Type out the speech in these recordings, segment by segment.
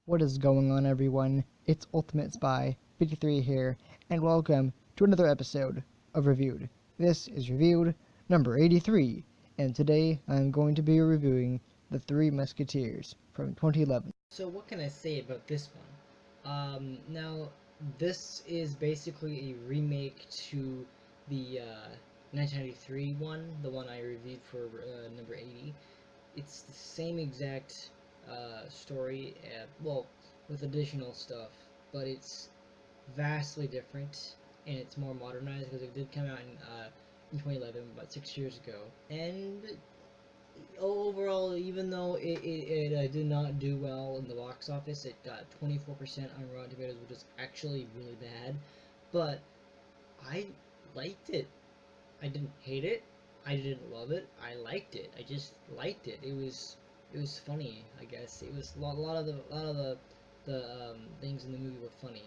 What is going on, everyone? It's Ultimate Spy 53 here, and welcome to another episode of Reviewed. This is Reviewed number 83, and today I'm going to be reviewing The Three Musketeers from 2011. So what can I say about this one? Now, this is basically a remake to the 1993 one, the one I reviewed for number 80. It's the same exact story, well, with additional stuff, but it's vastly different and it's more modernized because it did come out in 2011, about 6 years ago. And overall, even though it did not do well in the box office, it got 24% on Rotten Tomatoes, which is actually really bad. But I liked it. I didn't hate it. I didn't love it. I liked it. I just liked it. It was funny. I guess it was a lot of the things in the movie were funny.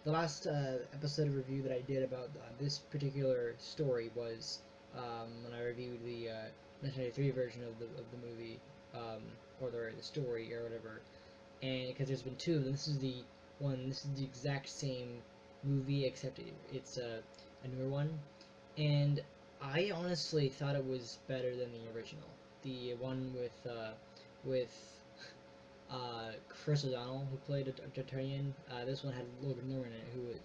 The last episode of review that I did about this particular story was when I reviewed the 1993 version of the movie, or the story or whatever. And because there's been two of them, this is the one. This is the exact same movie except it's a newer one. And I honestly thought it was better than the original. The one with Chris O'Donnell, who played a D'Artagnan. This one had Logan Lerman in it, who was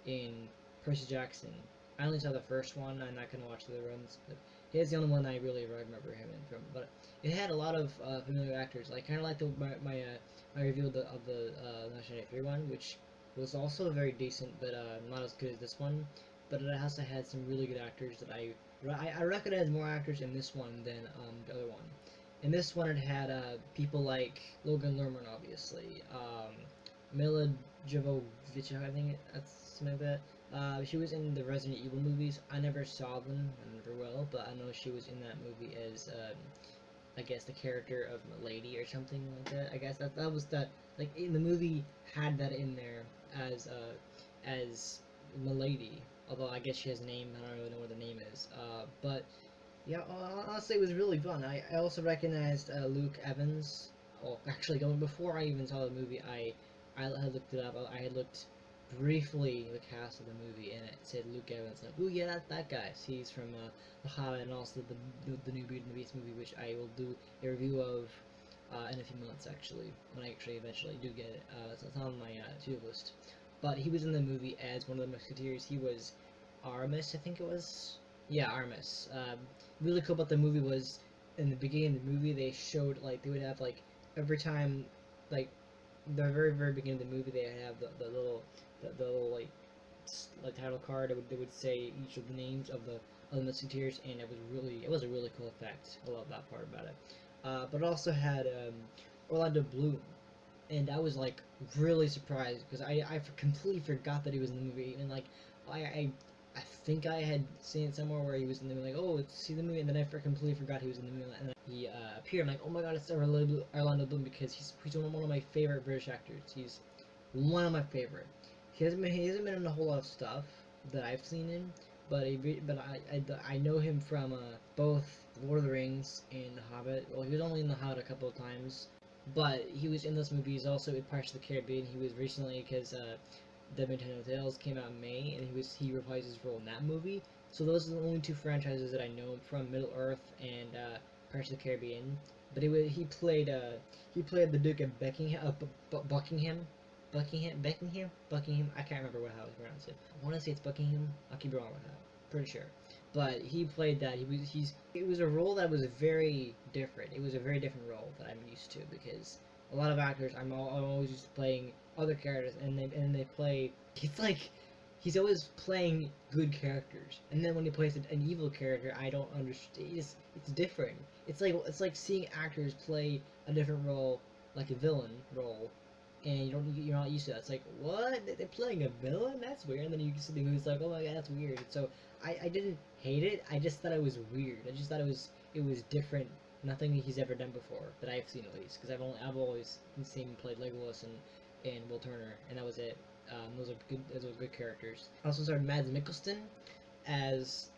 in Percy Jackson. I only saw the first one. I'm not gonna watch the other ones, but he's the only one I really remember him in from. But it had a lot of familiar actors, like kind of like my review of the 1993 one, which was also very decent, but not as good as this one. But it also had some really good actors that I recognize more actors in this one than the other one. In this one, it had people like Logan Lerman, obviously, Mila Jovovich, I think that's something like that. She was in the Resident Evil movies. I never saw them, I never will, but I know she was in that movie as I guess the character of Milady or something like that. I guess that was that, like, in the movie had that in there as Milady. Although I guess she has a name, I don't really know what the name is. But yeah, honestly, it was really fun. I also recognized Luke Evans. Well, actually, going before I even saw the movie, I had looked it up. I had looked briefly the cast of the movie, and it said Luke Evans. Like, oh yeah, that guy. He's from The Hobbit, and also the new Beauty and the Beast movie, which I will do a review of in a few months, actually, when I actually eventually do get it. So it's on my to-do list. But he was in the movie as one of the Musketeers. He was Aramis, I think it was. Yeah, Aramis. Really cool about the movie was in the beginning of the movie they showed, like, they would have, like, every time, like, the very beginning of the movie they have the little like title card. They would say each of the names of the Musketeers, and it was a really cool effect. I love that part about it. But it also had Orlando Bloom, and I was, like, really surprised because I completely forgot that he was in the movie. And, like, I think I had seen it somewhere where he was in the movie, like, oh, let's see the movie, and then I completely forgot he was in the movie, and then he appeared. I'm like, oh my god, it's Orlando Bloom, because he's one of my favorite British actors. He's one of my favorite. He hasn't been in a whole lot of stuff that I've seen him, but I know him from both Lord of the Rings and The Hobbit. Well, he was only in The Hobbit a couple of times, but he was in those movies also in Pirates of the Caribbean. He was recently, because Dead Man Tales came out in May, and he reprised his role in that movie. So those are the only two franchises that I know him from: Middle Earth and Pirates of the Caribbean. But he played the Duke of Buckingham. I can't remember how it's pronounced. I want to say it's Buckingham. I could be wrong with that. Pretty sure. But he played that. It was a role that was very different. It was a very different role that I'm used to, because a lot of actors I'm always used to playing other characters, and they play. It's like he's always playing good characters, and then when he plays an evil character, I don't understand. It's different. It's like seeing actors play a different role, like a villain role, and you're not used to that. It's like, what? They're playing a villain? That's weird. And then you see the movie, it's like, oh my god, that's weird. So I didn't hate it. I just thought it was weird. I just thought it was different. Nothing he's ever done before that I've seen, at least, because I've always seen him play Legolas and Will Turner, and that was it. Those are good characters. I also started Mads Mikkelsen as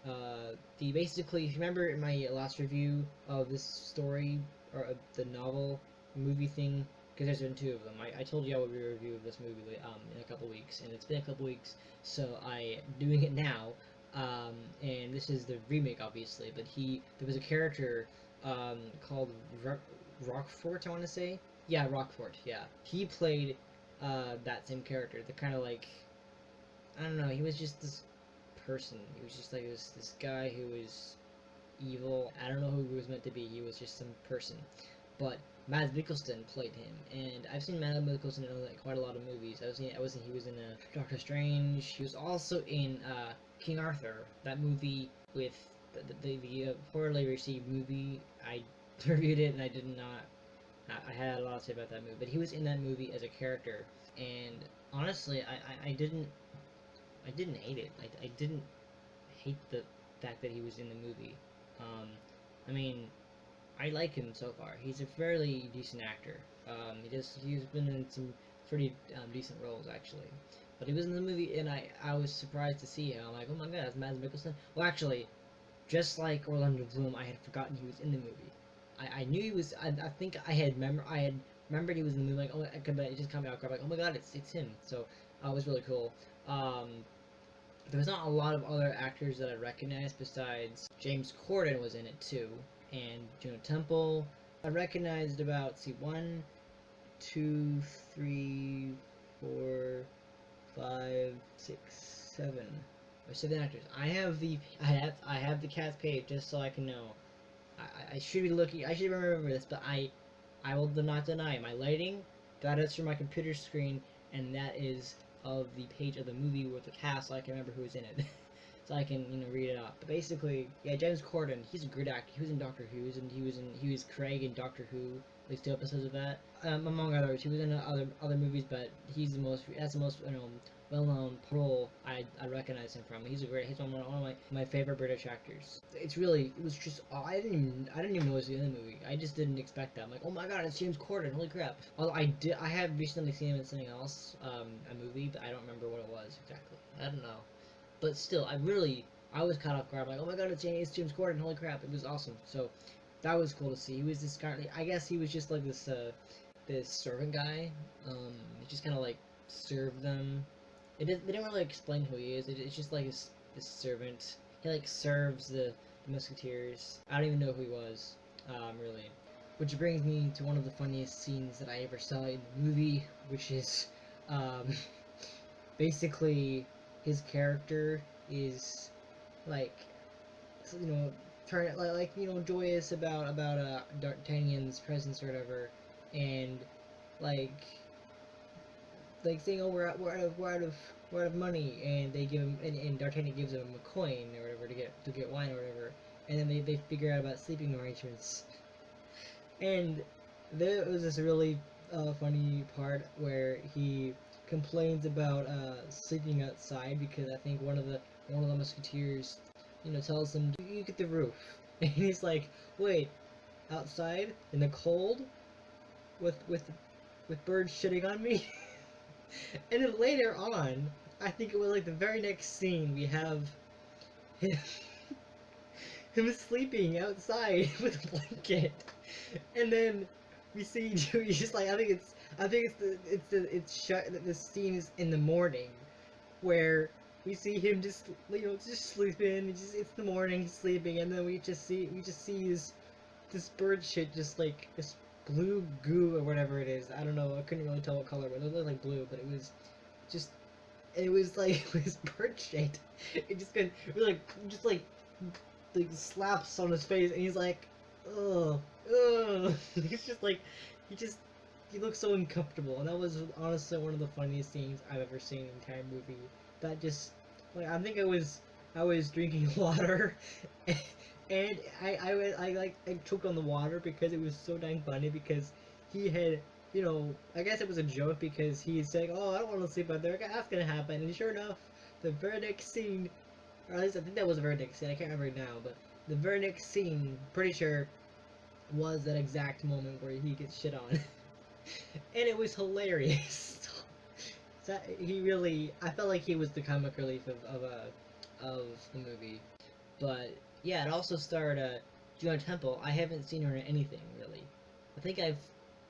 basically, if you remember in my last review of this story, or the novel movie thing, because there's been two of them. I told you I would review this movie in a couple weeks, and it's been a couple weeks, so I doing it now. And this is the remake, obviously. But there was a character called Rockfort, I want to say. Yeah, Rockfort. Yeah, he played that same character. The kind of like, I don't know. He was just this person. He was just like this guy who was evil. I don't know who he was meant to be. He was just some person. But Mads Mikkelsen played him, and I've seen Mads Mikkelsen in like quite a lot of movies. He was in Doctor Strange. He was also in King Arthur, that movie with the poorly received movie. I reviewed it and I did not. I had a lot to say about that movie, but he was in that movie as a character, and honestly, I didn't hate it. I didn't hate the fact that he was in the movie. I mean, I like him so far. He's a fairly decent actor. He's been in some pretty decent roles actually. But he was in the movie, and I was surprised to see him. I'm like, oh my god, that's Mads Mikkelsen. Well, actually, just like Orlando Bloom, I had forgotten he was in the movie. I knew he was. I think I had remembered he was in the movie. Like, oh, but it just caught me off guard. Like, oh my god, it's him. So it was really cool. There was not a lot of other actors that I recognized besides James Corden was in it too, and Juno Temple. I recognized about 1, 2, 3, 4, 5, 6, 7, or 7 actors. I have the cast page just so I can know. I should be looking. I should remember this, but I will not deny my lighting. That is from my computer screen, and that is of the page of the movie with the cast, so I can remember who was in it, so I can read it off. But basically, yeah, James Corden, he's a great actor. He was in Doctor Who, and he was Craig in Doctor Who, at least 2 episodes of that. Among others, he was in other movies, but that's the most well-known role I recognize him from. He's one of my favorite British actors. It was just I didn't even know he was in the movie. I just didn't expect that. I'm like, oh my god, it's James Corden, holy crap. Although I have recently seen him in something else, a movie, but I don't remember what it was exactly. I don't know. But still, I was caught off guard. I'm like, oh my god, it's James Corden, holy crap. It was awesome. So that was cool to see. He was this guy, I guess he was just like this servant guy. He just kind of like served them. They didn't really explain who he is. It's just like this servant. He like serves the Musketeers. I don't even know who he was, really. Which brings me to one of the funniest scenes that I ever saw in the movie, which is, basically his character is like, joyous about D'Artagnan's presence or whatever, and like saying, oh, we're out of money, and they give him, and D'Artagnan gives him a coin or whatever to get wine or whatever, and then they figure out about sleeping arrangements, and there was this really funny part where he complains about sleeping outside because I think one of the Musketeers tells him, you get the roof, and he's like, wait, outside in the cold with birds shitting on me. And then later on, I think it was like the very next scene, we have him sleeping outside with a blanket, and then we see he's just like, I think the scene is in the morning, where we see him just sleeping. It's the morning, he's sleeping, and then we just see this bird shit, just like this blue goo or whatever it is. I don't know. I couldn't really tell what color, but it looked like blue. But it was like it was bird shit. It just like slaps on his face, and he's like, ugh. He's just like, he looks so uncomfortable, and that was honestly one of the funniest scenes I've ever seen in the entire movie. That just, like, I think I was drinking water, and I choked on the water because it was so dang funny, because he had, I guess it was a joke, because he's saying, oh, I don't want to sleep out there, that's gonna happen, and sure enough, the very next scene, or at least I think that was the very next scene, I can't remember now, but the very next scene, pretty sure, was that exact moment where he gets shit on. And it was hilarious. So I felt like he was the comic relief of the movie. But yeah, it also starred Juno Temple. I haven't seen her in anything really. I think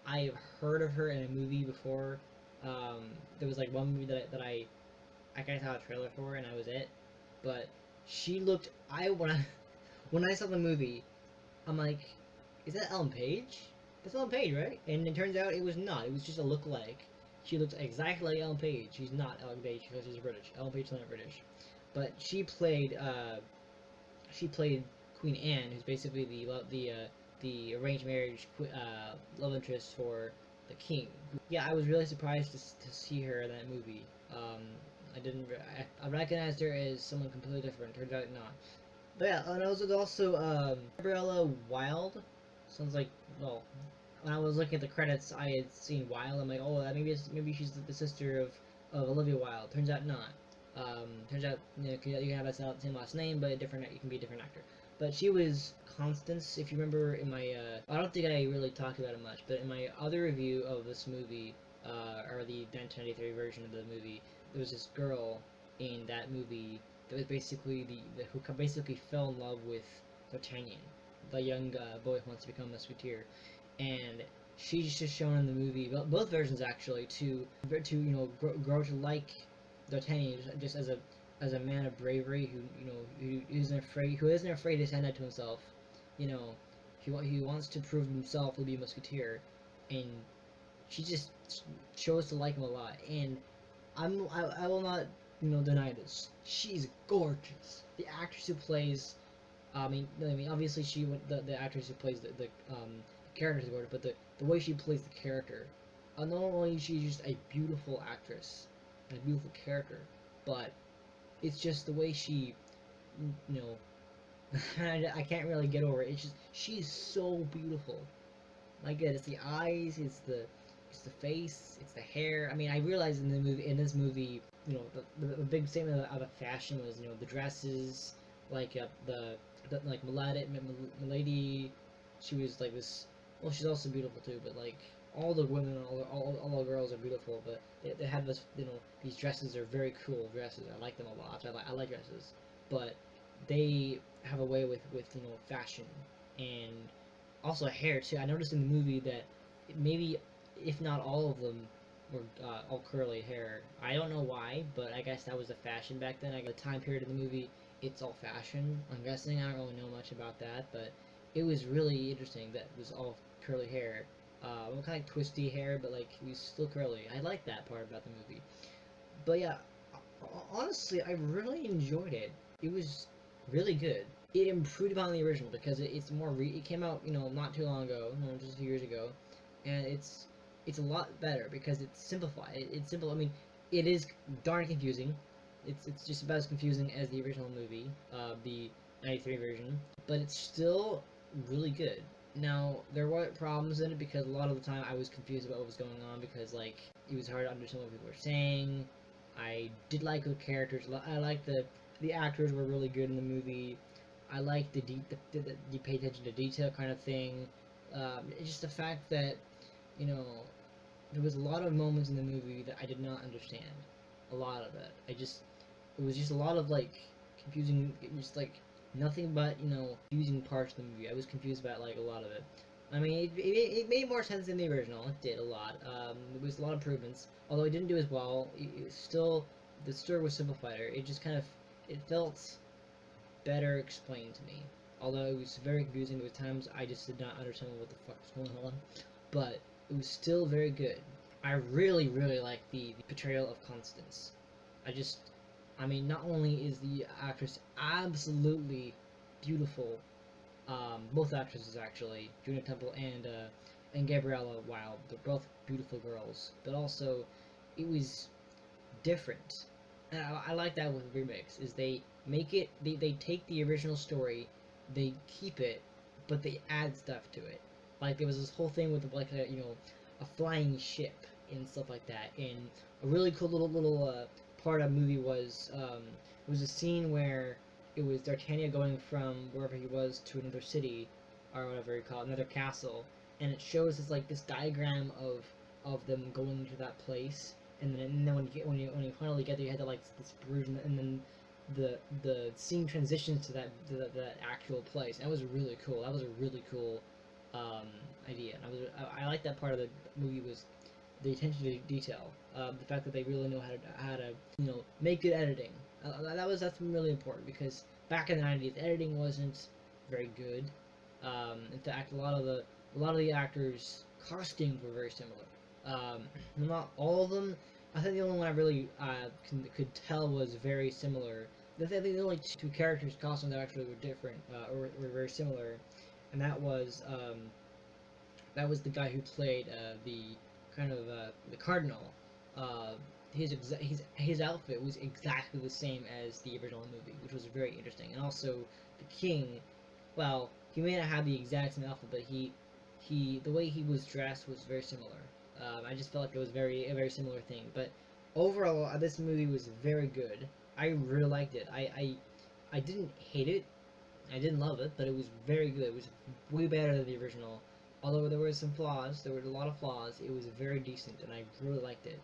I've heard of her in a movie before. There was like one movie that I kind of saw a trailer for, and I was it. But she looked. I when I saw the movie, I'm like, is that Ellen Page? That's Ellen Page, right? And it turns out it was not. It was just a look-alike. She looks exactly like Ellen Page. She's not Ellen Page because she's British. Ellen Page is not British, but she played Queen Anne, who's basically the arranged marriage love interest for the king. Yeah, I was really surprised to see her in that movie. I didn't. I recognized her as someone completely different. Turns out not. But yeah, and I was also Gabriella Wild. Sounds like, well, when I was looking at the credits, I had seen Wilde. I'm like, oh, maybe she's the sister of Olivia Wilde. Turns out not. Turns out you can have the same last name, but you can be a different actor. But she was Constance, if you remember in my I don't think I really talked about it much, but in my other review of this movie, or the 1993 version of the movie, there was this girl in that movie that was basically who basically fell in love with D'Artagnan, the young boy who wants to become a musketeer, and she's just shown in the movie, both versions actually, to grow to like D'Artagnan just as a man of bravery who isn't afraid to stand up to himself. You know, he wants to prove himself to be a musketeer, and she just chose to like him a lot. And I will not deny this. She's gorgeous. The actress who plays, I mean, obviously the actress who plays the character is gorgeous, but the way she plays the character, not only is she just a beautiful actress, a beautiful character, but it's just the way she, you know, I can't really get over it. It's just she's so beautiful. Like it's the eyes, it's the face, it's the hair. I mean, I realized in this movie, the big statement of the fashion was the dresses, like the like Milady, she was like this. Well, she's also beautiful too, but like all the women, all the girls are beautiful, but they have this, these dresses are very cool dresses. I like them a lot. I like dresses, but they have a way with fashion and also hair too. I noticed in the movie that maybe, if not all of them, were all curly hair. I don't know why, but I guess that was the fashion back then. The time period of the movie, it's all fashion. I'm guessing. I don't really know much about that, but it was really interesting that it was all curly hair. Kind of like twisty hair, but like he was still curly. I like that part about the movie. But yeah, honestly, I really enjoyed it. It was really good. It improved upon the original because it's more. It came out not too long ago, just a few years ago, and it's a lot better because it's simplified. It's simple. I mean, it is darn confusing. It's just about as confusing as the original movie, the '93 version, but it's still really good. Now, there were problems in it because a lot of the time I was confused about what was going on because, like, it was hard to understand what people were saying. I did like the characters. I liked the actors were really good in the movie. I liked the pay attention to detail kind of thing. It's just the fact that, there was a lot of moments in the movie that I did not understand. A lot of it. It was just a lot of, like, confusing, just, like, nothing but, confusing parts of the movie. I was confused about, like, a lot of it. I mean, it made more sense than the original. It did a lot. There was a lot of improvements. Although it didn't do as well, it still, the story was simplified. It just kind of, it felt better explained to me. Although it was very confusing. There were times I just did not understand what the fuck was going on. But it was still very good. I really, really like the portrayal of Constance. I mean, not only is the actress absolutely beautiful, both actresses actually, Juno Temple and Gabriella Wild, they're both beautiful girls, but also it was different. And I like that with remakes, is they make it, they take the original story, they keep it, but they add stuff to it. Like there was this whole thing with like a flying ship and stuff like that, and a really cool little part of the movie was a scene where it was D'Artagnan going from wherever he was to another city, or whatever you call it, another castle, and it shows us like this diagram of them going to that place, and then when you finally get there, you had like this bridge, and then the scene transitions to that actual place. That was really cool. That was a really cool idea. And I like that part of the movie was the attention to detail. The fact that they really know how to make good editing. That's really important because back in the 90s, editing wasn't very good. In fact, a lot of the actors' costumes were very similar. Not all of them. I think the only one I really could tell was very similar. The only two characters' costumes that actually were different or were very similar, and that was the guy who played the kind of the cardinal. Uh, his outfit was exactly the same as the original movie, which was very interesting. And also the king, well, he may not have the exact same outfit, but the way he was dressed was very similar. I just felt like it was a very similar thing. But overall, this movie was very good. I really liked it. I didn't hate it. I didn't love it, but it was very good. It was way better than the original. Although there were some flaws, there were a lot of flaws. It was very decent, and I really liked it.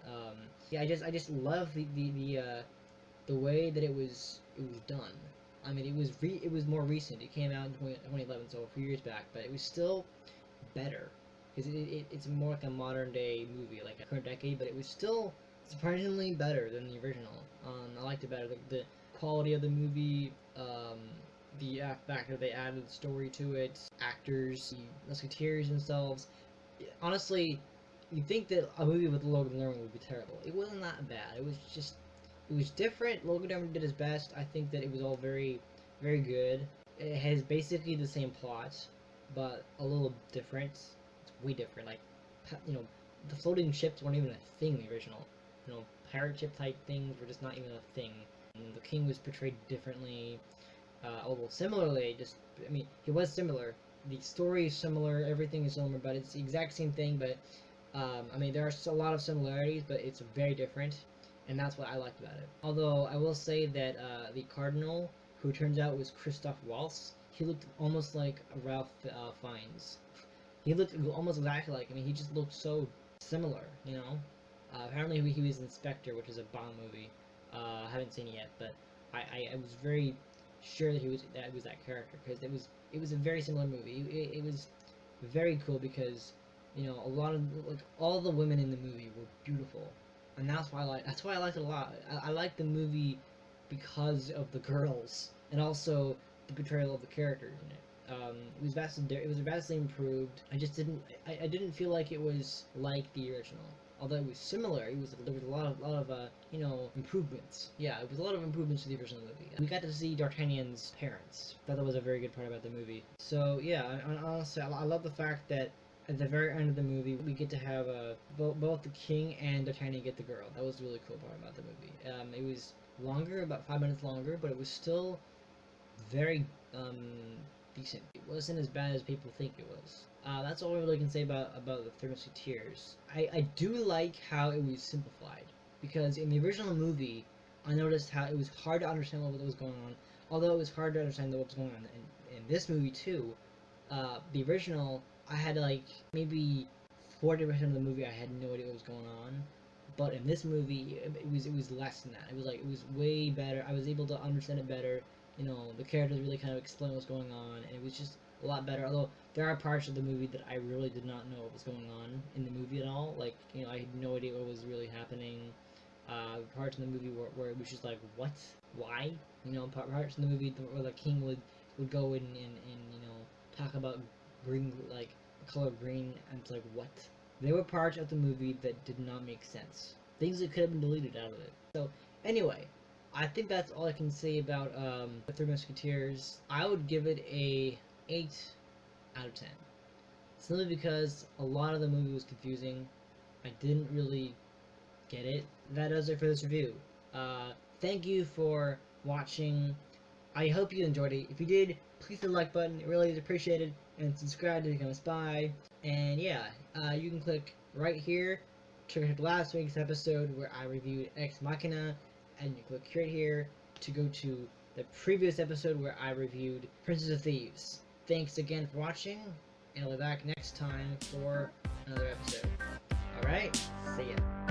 Yeah, I just love the way that it was done. I mean, it was more recent. It came out in 2011, so a few years back, but it was still better because it's more like a modern day movie, like a current decade. But it was still surprisingly better than the original. I liked it better. The quality of the movie. The fact that they added story to it, actors, the Musketeers themselves. Honestly, you'd think that a movie with Logan Lerman would be terrible. It wasn't that bad. It was different. Logan Lerman did his best. I think that it was all very, very good. It has basically the same plot, but a little different. It's way different. Like, the floating ships weren't even a thing in the original. Pirate ship type things were just not even a thing. And the king was portrayed differently. Although similarly, he was similar. The story is similar, everything is similar, but it's the exact same thing. But there are a lot of similarities, but it's very different, and that's what I liked about it. Although I will say that the cardinal, who turns out was Christoph Waltz, he looked almost like Ralph Fiennes. He looked almost exactly like. He just looked so similar. Apparently he was Inspector, which is a Bond movie. I haven't seen it yet, but I was very sure that it was that character because it was a very similar movie. It was very cool because a lot of all the women in the movie were beautiful, and that's why I liked it a lot. I liked the movie because of the girls and also the portrayal of the characters in it. It was vastly improved. I didn't feel like it was like the original. Although it was similar, there was a lot of improvements. Yeah, it was a lot of improvements to the original movie. We got to see D'Artagnan's parents. That was a very good part about the movie. So yeah, honestly, I love the fact that at the very end of the movie, we get to have both the king and D'Artagnan get the girl. That was the really cool part about the movie. It was longer, about 5 minutes longer, but it was still very decent. It wasn't as bad as people think it was. That's all I really can say about the Three Musketeers. I do like how it was simplified, because in the original movie, I noticed how it was hard to understand what was going on, although it was hard to understand what was going on in this movie too. The original, I had maybe 40% of the movie I had no idea what was going on, but in this movie, it was less than that. It was way better. I was able to understand it better. The characters really kind of explain what's going on, and it was just a lot better. Although there are parts of the movie that I really did not know what was going on in the movie at all. I had no idea what was really happening. Parts in the movie where it was just like, what? Why? Parts in the movie where the king would go in and talk about green, like the color green, and it's like, what? There were parts of the movie that did not make sense. Things that could have been deleted out of it. So anyway, I think that's all I can say about the Three Musketeers. I would give it a 8 out of 10. Simply because a lot of the movie was confusing. I didn't really get it. That does it for this review. Thank you for watching. I hope you enjoyed it. If you did, please hit the like button. It really is appreciated. And subscribe to become a spy. And yeah, you can click right here to check out last week's episode where I reviewed Ex Machina. And you click right here to go to the previous episode where I reviewed Princess of Thieves. Thanks again for watching, and I'll be back next time for another episode. Alright, see ya.